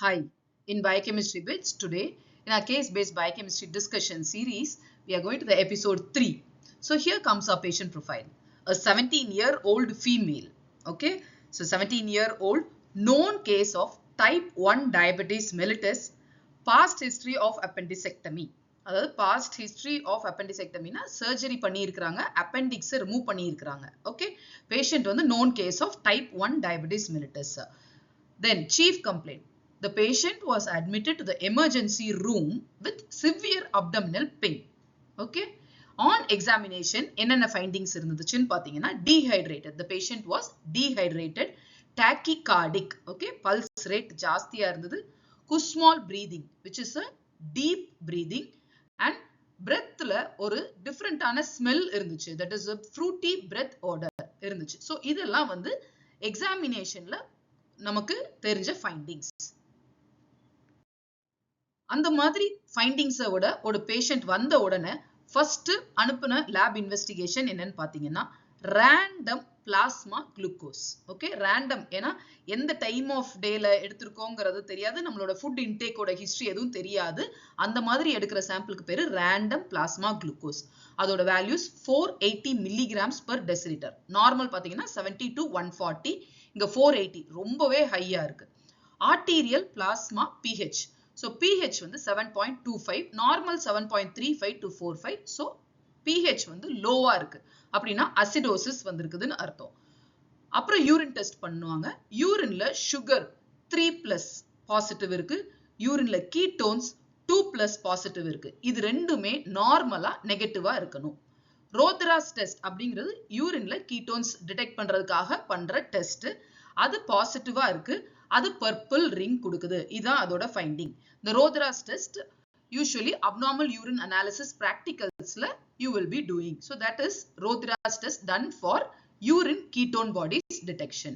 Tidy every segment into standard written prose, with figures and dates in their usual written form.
Hi, in Biochemistry Bits, today in our case-based biochemistry discussion series, we are going to the episode 3. So here comes our patient profile. A 17-year-old female, okay? So 17-year-old, known case of type 1 diabetes mellitus, past history of appendicectomy. அதாவது past history of appendicectomy னா surgery பண்ணியிருக்கிறாங்க, appendix remove பண்ணியிருக்கிறாங்க. Okay? Patient வந்து known case of type 1 diabetes mellitus. Then chief complaint. The patient was admitted to the emergency room with severe abdominal pain. Okay. On examination, என்னென்ன findings இருந்துச்சுன்னு பார்த்தீங்கன்னா dehydrated. The patient was dehydrated, tachycardic. Okay. Pulse rate ஜாஸ்தியா இருந்தது. Kussmaul breathing, which is a deep breathing, and breathல ஒரு டிஃப்ரெண்டான smell இருந்துச்சு. That is a fruity breath odor இருந்துச்சு. So இதெல்லாம் வந்து எக்ஸாமினேஷன்ல நமக்கு தெரிஞ்ச ஃபைண்டிங்ஸ். அந்த மாதிரி ஃபைண்டிங்ஸை விட ஒரு பேஷண்ட் வந்த உடனே ஃபர்ஸ்ட் அனுப்புன லேப் இன்வெஸ்டிகேஷன் என்னன்னு பார்த்தீங்கன்னா random plasma glucose. Okay, random ஏன்னா எந்த டைம் ஆஃப் டேல எடுத்திருக்கோங்கிறது தெரியாது, நம்மளோட ஃபுட் இன்டேக்கோட ஹிஸ்டரி எதுவும் தெரியாது. அந்த மாதிரி எடுக்கிற சாம்பிளுக்கு பேரு ரேண்டம் பிளாஸ்மா குளுக்கோஸ். அதோட values 480 milligrams per decilitre. Normal பார்த்தீங்கன்னா 70 to 140, இங்க 480 ரொம்பவே ஹையா இருக்கு. Arterial plasma pH, so pH வந்து 7.25, நார்மல் 7.35 to 45, ஸோ பிஹெச் வந்து லோவா இருக்கு, அப்படின்னா அசிடோசிஸ் வந்திருக்குதுன்னு அர்த்தம். அப்புறம் யூரின் டெஸ்ட் பண்ணுவாங்க. யூரின்ல சுகர் 3+ பாசிட்டிவ் இருக்கு, யூரின்ல கீட்டோன்ஸ் 2+ பாசிட்டிவ் இருக்கு. இது ரெண்டுமே நார்மலா நெகட்டிவா இருக்கணும். ரோத்ராஸ் டெஸ்ட் அப்படிங்கிறது யூரின்ல கீட்டோன்ஸ் டிடெக்ட் பண்றதுக்காக பண்ற டெஸ்ட். அது பாசிட்டிவா இருக்கு, அது பர்பிள் ரிங் கொடுக்குது. இதான் அதோட ஃபைண்டிங். இந்த Rothera's test usually abnormal urine analysis practicalsல you will be doing. So that is Rothera's test done for urine ketone bodies detection.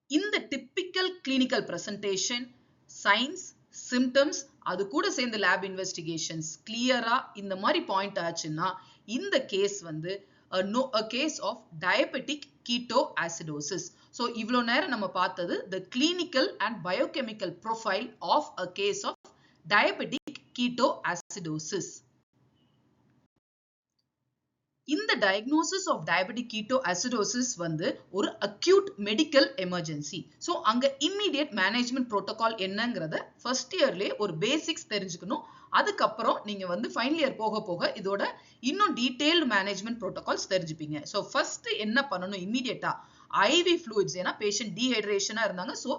In the typical clinical presentation, signs, symptoms, அது கூட சேர்ந்த lab investigations clear-ஆ இந்த மாதிரி point ஆச்சுன்னா இந்த case வந்து a case of diabetic ketoacidosis. So இவ்வளோ நேரம் நம்ம பார்த்தது the clinical and biochemical profile of a case of diabetic ketoacidosis. இந்த diagnosis of diabetic ketoacidosis வந்து ஒரு acute medical emergency. So அங்க immediate management protocol என்னங்கிறத first yearலயே ஒரு basics தெரிஞ்சுக்கணும். அதுக்கப்புறம் நீங்க வந்து ஃபைனல் இயர் போக போக இதோட இன்னும் டீடைல்டு மேனேஜ்மெண்ட் ப்ரோட்டோகால்ஸ் தெரிஞ்சுப்பீங்க. ஸோ ஃபர்ஸ்ட் என்ன பண்ணணும், இமீடியட்டா ஐவி ஃப்ளூயிட்ஸ், ஏன்னா பேஷண்ட் டீஹைட்ரேஷனா இருந்தாங்க, so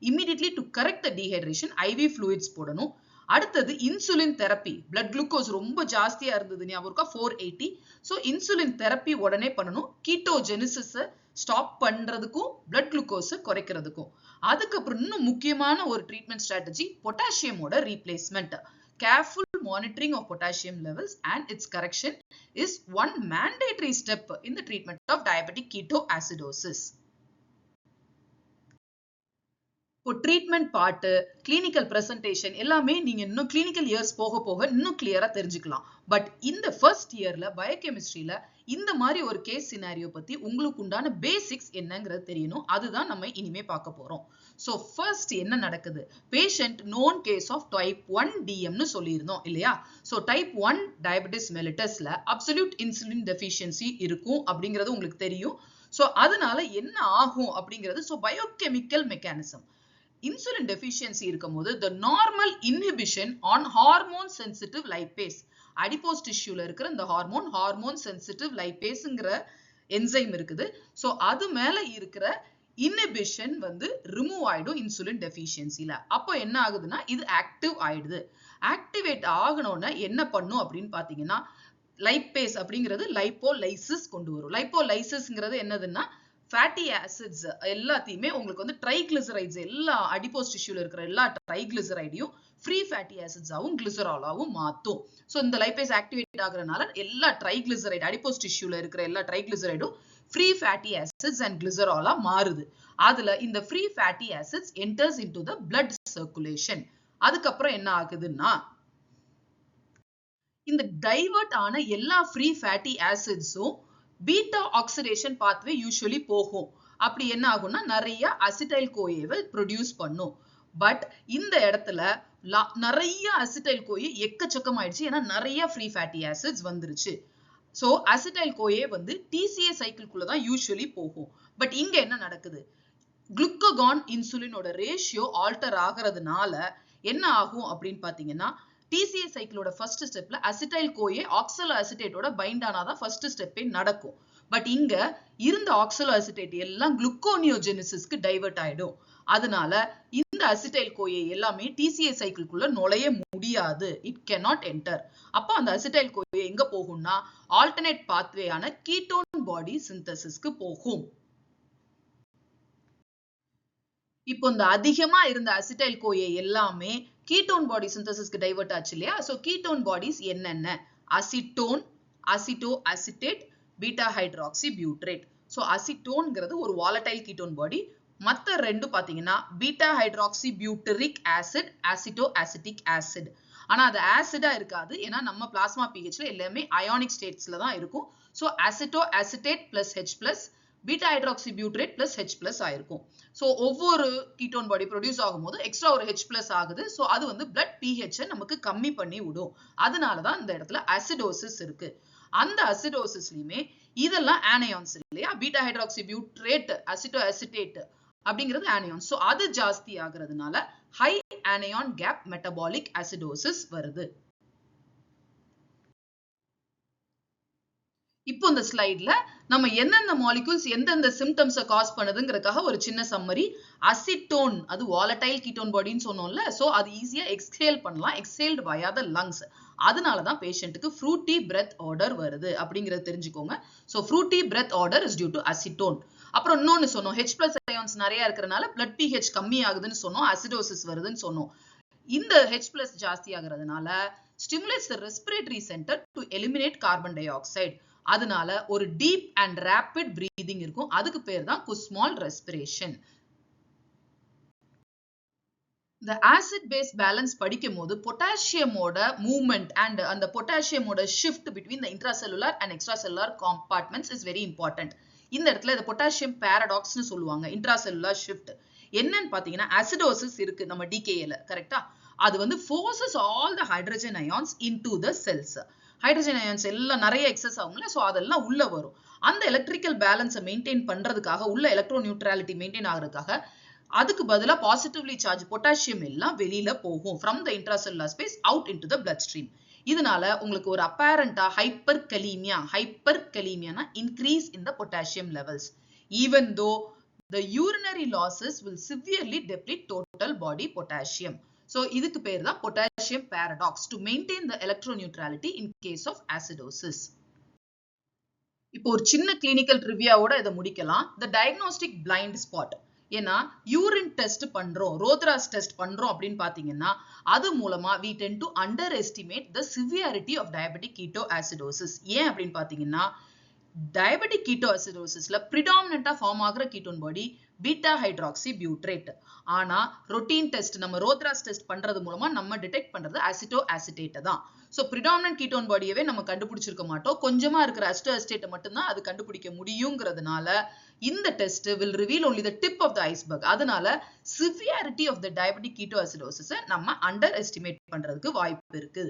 immediately to correct the dehydration IV fluids போடணும். அடுத்தது இன்சுலின் தெரப்பி. பிளட் குளுக்கோஸ் ரொம்ப ஜாஸ்தியா இருந்தது, ஞாபகம் இருக்கா, 480. ஸோ இன்சுலின் தெரப்பி உடனே பண்ணணும், கீட்டோஜெனிசிஸை ஸ்டாப் பண்றதுக்கும் பிளட் குளுக்கோஸை குறைக்கிறதுக்கும். அதுக்கப்புறம் இன்னும் முக்கியமான ஒரு ட்ரீட்மெண்ட் ஸ்ட்ராட்டஜி பொட்டாசியமோட replacement. Careful monitoring of potassium levels and its correction is one mandatory step in the treatment of diabetic ketoacidosis. இப்போ ட்ரீட்மெண்ட் பார்ட்டு, கிளினிக்கல் பிரசன்டேஷன் எல்லாமே நீங்க இன்னும் கிளினிக்கல் இயர்ஸ் போக போக இன்னும் கிளியரா தெரிஞ்சுக்கலாம். பட் இந்த ஃபர்ஸ்ட் இயர்ல பயோகெமிஸ்ட்ரியில இந்த மாதிரி ஒரு கேஸ் சினாரியோ பத்தி உங்களுக்கு உண்டான பேசிக்ஸ் என்னங்கிறது தெரியணும். அதுதான் நம்ம இனிமே பார்க்க போறோம். ஸோ ஃபர்ஸ்ட் என்ன நடக்குது, patient known case of type 1 டிஎம்னு சொல்லியிருந்தோம் இல்லையா. ஸோ டைப் 1 டயபெட்டிஸ் மெலிட்டஸ்ல அப்சல்யூட் இன்சுலின் டெஃபிஷியன்சி இருக்கும் அப்படிங்கிறது உங்களுக்கு தெரியும். ஸோ அதனால என்ன ஆகும் அப்படிங்கிறது, so biochemical mechanism. Insulin deficiency இருக்கும்போது the normal inhibition on hormone sensitive lipase, adipose tissueல இருக்கிற இந்த ஹார்மோன் சென்சிட்டிவ் லைபேஸ்ங்கிற என்சைம் இருக்குது. ஸோ அது மேல இருக்கிற இன்ஹிபிஷன் வந்து ரிமூவ் ஆயிடும் இன்சுலின் டெஃபிஷியன்சில. அப்போ என்ன ஆகுதுன்னா இது ஆக்டிவ் ஆயிடுது. ஆக்டிவேட் ஆகணும்னா என்ன பண்ணும் அப்படின்னு பாத்தீங்கன்னா லைபேஸ் அப்படிங்கிறது லைப்போலைசிஸ் கொண்டு வரும். லைப்போலைசிஸ்ங்கிறது என்னதுன்னா ஃபேட்டி ஆசிட்ஸ் எல்லாத்தையுமே உங்களுக்கு வந்து ட்ரைகிளிசரைட்ஸ், எல்லா அடிபோஸ் டிஷ்யூல இருக்கிற எல்லா ட்ரைகிளிசரைடையும் ஃப்ரீ ஃபேட்டி ஆசிட்ஸாவும் கிளிசராலாவும் மாத்தும். ஸோ இந்த லைபேஸ் ஆக்டிவேட் ஆகுறதுனால எல்லா ட்ரைகிளிசரைட், அடிபோஸ் டிஷ்யூல இருக்கிற எல்லா ட்ரைகிளிசரைடும் ஃப்ரீ ஃபேட்டி ஆசிட்ஸ் அண்ட் கிளிசராலா மாறுது. அதுல இந்த free fatty acids enters into the blood circulation. அதுக்கப்புறம் என்ன ஆகுதுன்னா இந்த டைவர்ட் ஆன எல்லா ஃப்ரீ ஃபேட்டி ஆசிட்ஸும் பீட்டா ஆக்சிடேஷன் பாத்வே யூசுவலி போகும். அப்படி என்ன ஆகும்னா நிறைய அசிடைல் கோஏவை ப்ரொடியூஸ் பண்ணும். பட் இந்த இடத்துல நிறைய அசிடைல் கோஏ எக்கச்சக்கமாயிடுச்சு. ஏன்னா நிறைய ஃப்ரீ ஃபேட்டி ஆசிட்ஸ் வந்துருச்சு. சோ அசிடைல் கோஏ வந்து TCA சைக்கிள்குள்ள தான் யூசுவலி போகும். பட் இங்க என்ன நடக்குது? குளுக்ககான் இன்சுலினோட ரேஷியோ ஆல்டர் ஆகிறதுனால என்ன ஆகும் அப்படின்னு பாத்தீங்கன்னா, TCA சைக்கிளோட ஃபர்ஸ்ட் ஸ்டெப்ல அசிடைல் கோஏ ஆக்சலோ அசிட்டேட்டோட பைண்ட் ஆனாதான் ஃபர்ஸ்ட் ஸ்டெப்பே நடக்கும். பட் இங்க இருந்த ஆக்சலோ அசிட்டேட் எல்லாம் குளுக்கோனியோஜெனிசிஸ்க்கு டைவர்ட் ஆயிடும். அதனால இந்த அசிடைல் கோஏ எல்லாமே TCA சைக்கிள்குள்ள நுழைய முடியாது. It cannot enter. அப்ப அந்த அசிடைல் கோஏ எங்க போகும்னா ஆல்டர்னேட் பாத்வேயான கீட்டோன் பாடி சிந்தசிஸ்க்கு போகும். இப்போ இந்த அதிகமா இருந்த அசிடைல் கோஏ எல்லாமே கீட்டோன் பாடி சிந்தசிஸ்க்கு டைவர்ட் ஆச்சு இல்லையா? சோ கீட்டோன் பாடிஸ் என்னென்ன? Acetone, acetoacetate, beta hydroxybutyrate. So அசிட்டோன்ங்கிறது ஒரு வாலடைல் கீட்டோன் பாடி. மத்த ரெண்டு பாத்தீங்கன்னா beta hydroxybutyric acid, acetoacetic acid. ஆனா அது ஆசிடா இருக்காது. ஏன்னா நம்ம பிளாஸ்மா pHல எல்லாமே அயானிக் ஸ்டேட்ஸ்ல தான் இருக்கும். So aceto acetate plus H+, beta hydroxy butyrate plus H+ ஆயிருக்கும். சோ ஒவ்வொரு கீட்டோன் பாடி ப்ரொடியூஸ் ஆகும்போது எக்ஸ்ட்ரா ஒரு H+ ஆகுது. சோ அது வந்து பிளட் pH நமக்கு கம்மி பண்ணி விடும். அதனாலதான் இந்த இடத்துல அசிடோசிஸ் இருக்கு. அந்த அசிடோசிஸ்லயுமே இதெல்லாம் ஆனயான்ஸ் இல்லையா? Beta hydroxybutyrate, acetoacetate அப்படிங்கிறது ஆனயான். சோ அது ஜாஸ்தி ஆகுறதுனால high anion gap metabolic acidosis வருது. இப்போ இந்த ஸ்லைட்ல நம்ம எந்தெந்த மாலிகூல்ஸ் எந்தெந்த சிம்டம்ஸை காஸ் பண்ணுதுங்கிறதுக்காக ஒரு சின்ன சம்மரி. அசிட்டோன் அது வாலடைல் கீட்டோன் பாடின்னு சொன்னோம்ல. சோ அது ஈஸியா எக்ஸ்ஹேல் பண்ணலாம். Exhaled via the lungs. அதனாலதான் பேஷண்ட்டுக்கு ஃப்ரூட்டி பிரெத் ஆர்டர் வருது அப்படிங்கறது தெரிஞ்சுக்கோங்க. So fruity breath odour is due to acetone. அப்புறம் இன்னொன்னு சொன்னோம், H+ அயான்ஸ் நிறைய இருக்கிறதுனால பிளட் pH கம்மி ஆகுதுன்னு சொன்னோம், அசிடோசிஸ் வருதுன்னு சொன்னோம். இந்த H+ ஜாஸ்தி ஆகுறதுனால stimulates the respiratory center to eliminate carbon dioxide. அதனால ஒரு டீப் அண்ட் ரேபிட் பிரீதிங் இருக்கும். அதுக்கு பேர் தான் குஸ்மால் ரெஸ்பிரேஷன். இந்த ஆசிட் பேஸ் பேலன்ஸ் படிக்கும் போது பொட்டாசியமோட மூவ்மெண்ட் அண்ட் அந்த பொட்டாசியமோட shift between the intracellular and extracellular compartments is very important. இந்த இடத்துல இந்த பொட்டாசியம் பாராடாக்ஸ்னு சொல்லுவாங்க. இன்ட்ராசெல்லுலார் ஷிஃப்ட் என்னன்னு பாத்தீங்கன்னா, அசிடோசிஸ் இருக்கு நம்ம டிகேல, கரெக்டா? அது வந்து forces all the hydrogen ions into the cells. Hydrogen ions எல்லாம் நிறைய எக்ஸஸ் ஆகும்ல. சோ அதெல்லாம் உள்ள வரும். அந்த எலக்ட்ரிக்கல் பேலன்ஸை மெயின்டைன் பண்றதுக்காக, உள்ள எலக்ட்ரோ நியூட்ரலிட்டி மெயின்டைன் ஆகிறதுக்காக அதுக்கு பதிலா பாசிட்டிவ்லி சார்ஜ் பொட்டாசியம் எல்லாம் வெளியில போகும் from the intracellular space out into the bloodstream. இதனால உங்களுக்கு ஒரு அப்பேரண்டா ஹைப்பர்கலீமியானா increase in the potassium levels. Even though the urinary losses will severely deplete total body potassium. So இதுக்கு பேர் தான் potassium paradox to maintain the electroneutrality in case of acidosis. இப்போ ஒரு சின்ன clinical ட்ரிவியாவோட இதை முடிக்கலாம். The diagnostic blind spot. ஏன்னா urine test பண்றோம், ரோத்ராஸ் டெஸ்ட் பண்றோம் அப்படின்னு பாத்தீங்கன்னா அது மூலமா we tend to underestimate the severity of diabetic ketoacidosis. ஏன் அப்படின்னு பாத்தீங்கன்னா diabetic ketoacidosisல predominant ஃபார்ம் ஆகுற கீட்டோன் பாடி பீட்டா ஹைட்ராக்சி பியூட்ரேட். ஆனா ரொட்டீன் டெஸ்ட் நம்ம ரோத்ராஸ் டெஸ்ட் பண்றது மூலமா நம்ம டிடெக்ட் பண்றது அசிட்டோ அசிட்டேட் தான். சோ predominant கீட்டோன் பாடியவே நம்ம கண்டுபிடிச்சிருக்க மாட்டோம். கொஞ்சமா இருக்கிற அசிட்டோ அசிட்டேட் மட்டும் தான் அது கண்டுபிடிக்க முடியுங்கிறதுனால இந்த test will reveal only the tip of the iceberg. அதனால severity of the diabetic ketoacidosis நம்ம அண்டர் எஸ்டிமேட் பண்றதுக்கு வாய்ப்பு இருக்கு.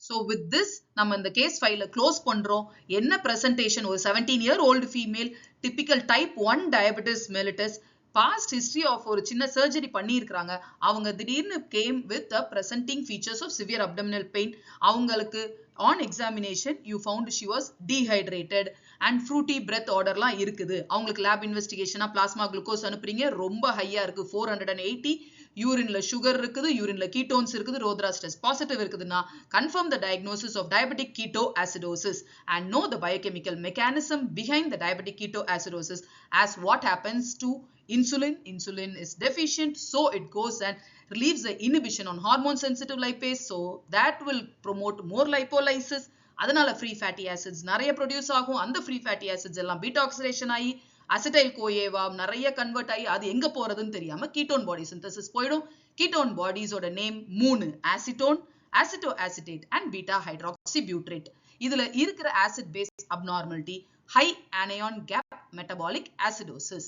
So with this நம்ம இந்த கேஸ் ஃபைல க்ளோஸ் பண்றோம். என்ன பிரசன்டேஷன், ஒரு 17-year-old female, typical type 1 diabetes mellitus, past history of ஒரு சின்ன சர்ஜரி பண்ணியிருக்கிறாங்க. அவங்க திடீர்னு came with the presenting features of severe abdominal pain. அவங்களுக்கு on examination you found she was dehydrated and fruity breath orderலாம் இருக்குது. அவங்களுக்கு லேப் இன்வெஸ்டிகேஷனா பிளாஸ்மா குளுக்கோஸ் அனுப்புறீங்க, ரொம்ப ஹையா இருக்கு 480. யூரின்ல சுகர் இருக்குது, யூரின்ல கீட்டோன்ஸ் இருக்குது, ரோத்ராஸ் டெஸ்ட் பாசிட்டிவ் இருக்குதுன்னா confirm the diagnosis of diabetic ketoacidosis and know the biochemical mechanism behind the diabetic ketoacidosis as what happens to insulin. Insulin is deficient, so it goes and relieves the inhibition on hormone sensitive lipase, so that will promote more lipolysis. அதனால free fatty acids நிறைய produce ஆகும். அந்த free fatty acids எல்லாம் beta oxidation ஆகி acetyl கோஏவா நிறைய converted ஆகி அது எங்க போறதுன்னு தெரியாம கீட்டோன் பாடி சிந்தசிஸ் போயிடும். கீட்டோன் பாடிஸோட name 3: acetone, acetoacetate and beta hydroxybutyrate. இதுல இருக்கிற acid base abnormality, high anion gap metabolic acidosis.